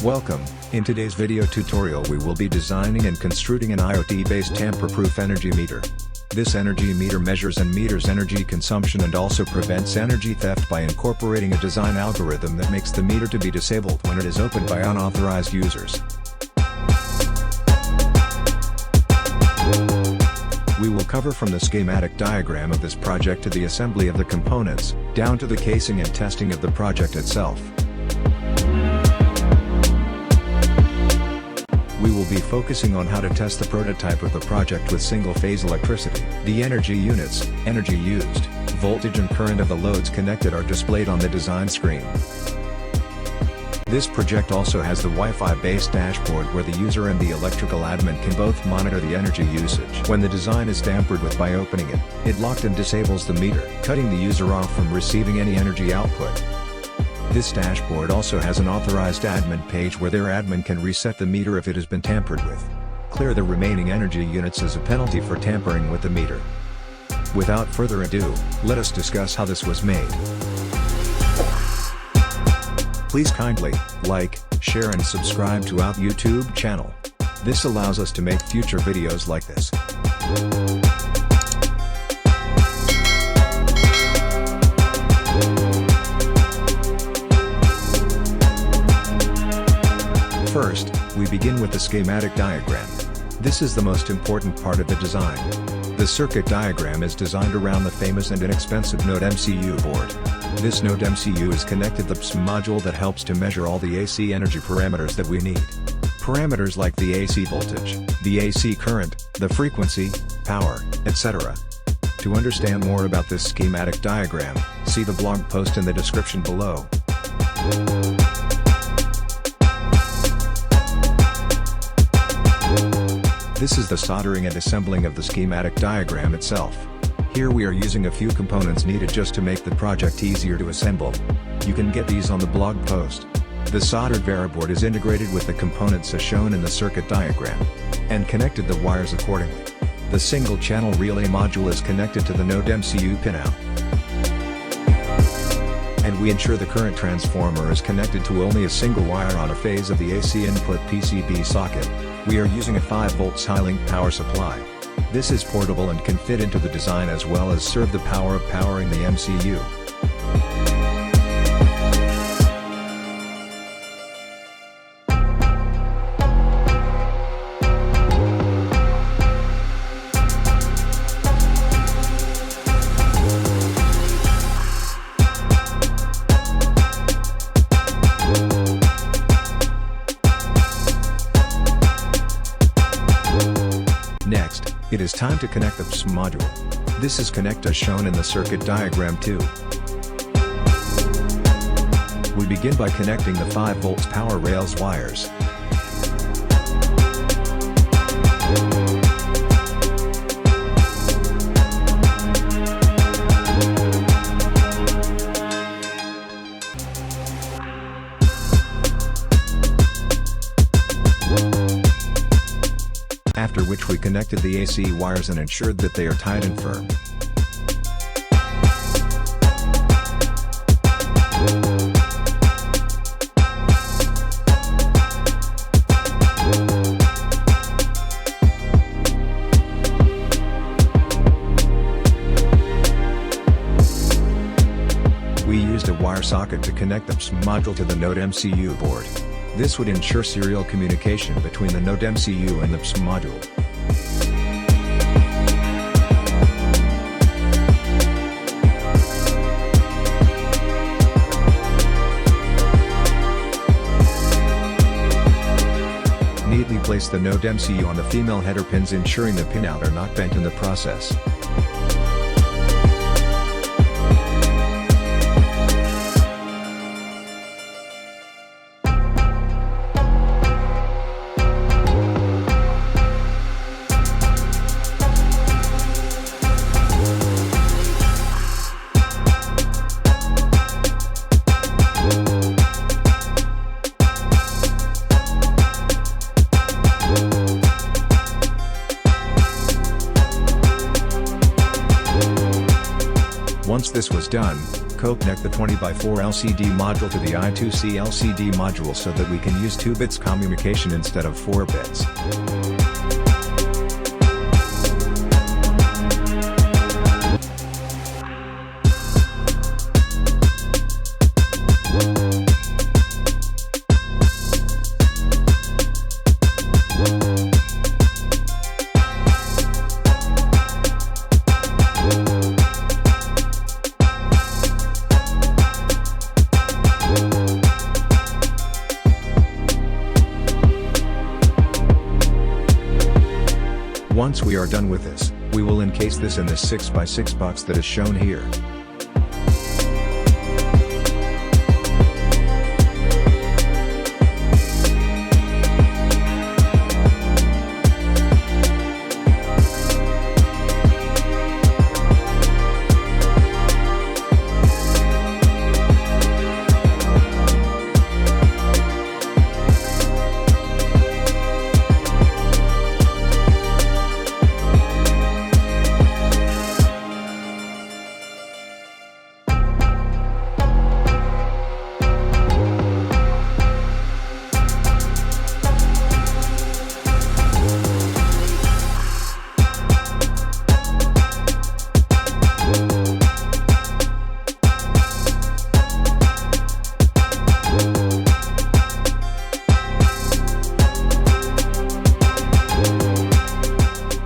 Welcome. In today's video tutorial we will be designing and constructing an IoT-based tamper-proof energy meter. This energy meter measures and meters energy consumption and also prevents energy theft by incorporating a design algorithm that makes the meter to be disabled when it is opened by unauthorized users. We will cover from the schematic diagram of this project to the assembly of the components, down to the casing and testing of the project itself. We will be focusing on how to test the prototype of the project with single-phase electricity. The energy units, energy used, voltage and current of the loads connected are displayed on the design screen. This project also has the Wi-Fi based dashboard where the user and the electrical admin can both monitor the energy usage. When the design is tampered with by opening it, it locked and disables the meter, cutting the user off from receiving any energy output. This dashboard also has an authorized admin page where their admin can reset the meter if it has been tampered with. Clear the remaining energy units as a penalty for tampering with the meter. Without further ado, let us discuss how this was made. Please kindly like, share and subscribe to our YouTube channel. This allows us to make future videos like this. First, we begin with the schematic diagram. This is the most important part of the design. The circuit diagram is designed around the famous and inexpensive Node MCU board. This Node MCU is connected to the PS module that helps to measure all the AC energy parameters that we need. Parameters like the AC voltage, the AC current, the frequency, power, etc. To understand more about this schematic diagram, see the blog post in the description below. This is the soldering and assembling of the schematic diagram itself. Here we are using a few components needed just to make the project easier to assemble. You can get these on the blog post. The soldered variboard is integrated with the components as shown in the circuit diagram, and connected the wires accordingly. The single channel relay module is connected to the Node MCU pinout. And we ensure the current transformer is connected to only a single wire on a phase of the AC input PCB socket. We are using a 5V high-link power supply. This is portable and can fit into the design as well as serve the power of powering the MCU. Next, it is time to connect the PS module. This is connect as shown in the circuit diagram too. We begin by connecting the 5V power rails wires. After which we connected the AC wires and ensured that they are tight and firm. We used a wire socket to connect the PS module to the Node MCU board. This would ensure serial communication between the Node MCU and the PS module. Neatly place the Node MCU on the female header pins, ensuring the pinout are not bent in the process. Once this was done, Co-connect the 20x4 LCD module to the I2C LCD module so that we can use 2 bits communication instead of 4 bits. Once we are done with this, we will encase this in this 6x6 box that is shown here.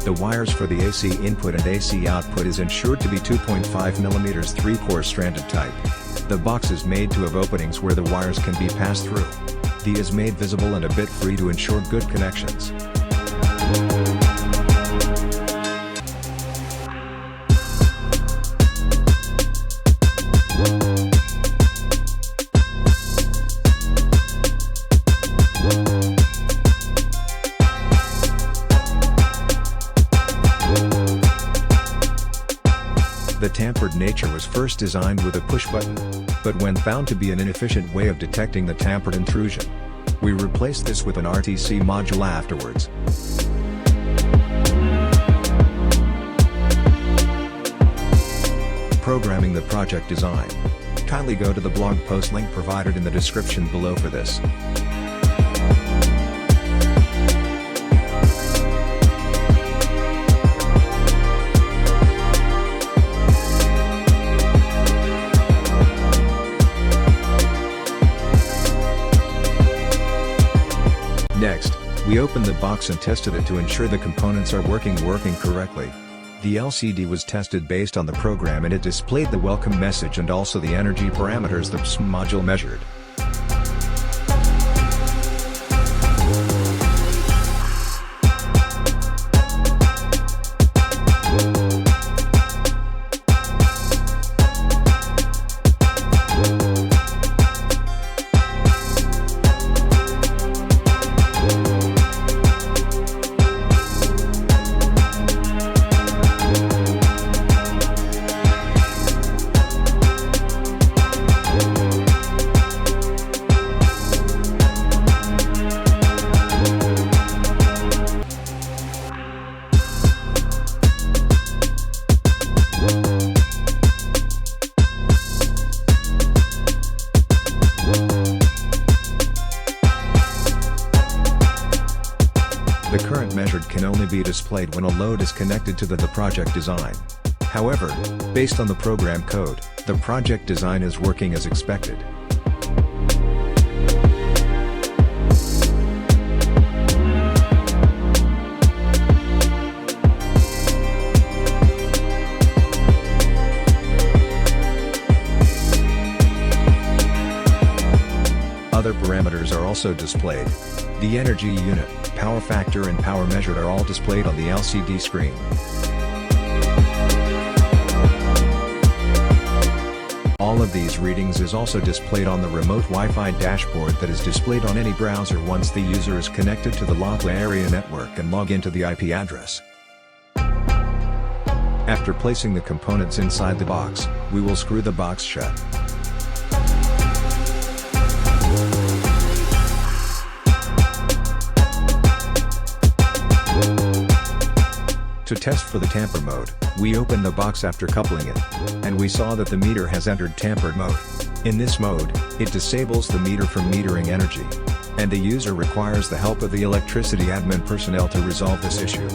The wires for the AC input and AC output is ensured to be 2.5 mm 3-core stranded type. The box is made to have openings where the wires can be passed through. The is made visible and a bit free to ensure good connections. The tampered nature was first designed with a push button, but when found to be an inefficient way of detecting the tampered intrusion, we replaced this with an RTC module afterwards. Programming the project design. Kindly go to the blog post link provided in the description below for this. Next, we opened the box and tested it to ensure the components are working correctly. The LCD was tested based on the program and it displayed the welcome message and also the energy parameters the PSM module measured. The current measured can only be displayed when a load is connected to the project design. However, based on the program code, the project design is working as expected. Other parameters are also displayed. The energy unit, power factor and power measured are all displayed on the LCD screen. All of these readings is also displayed on the remote Wi-Fi dashboard that is displayed on any browser once the user is connected to the local area network and log into the IP address. After placing the components inside the box, we will screw the box shut. To To test for the tamper mode, we opened the box after coupling it, and we saw that the meter has entered tampered mode. In this mode, it disables the meter from metering energy, and the user requires the help of the electricity admin personnel to resolve this issue.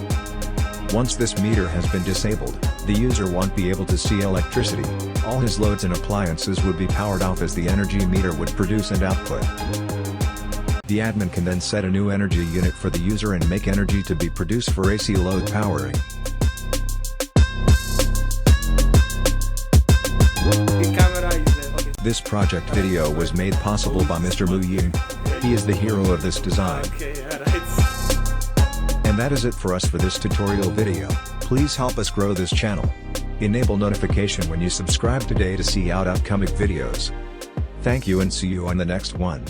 Once this meter has been disabled, the user won't be able to see electricity. All his loads and appliances would be powered off as the energy meter would produce and output. The admin can then set a new energy unit for the user and make energy to be produced for AC load powering. This project video was made possible by Mr. Mu Ying. He is the hero of this design. And that is it for us for this tutorial video. Please help us grow this channel. Enable notification when you subscribe today to see out upcoming videos. Thank you and see you on the next one.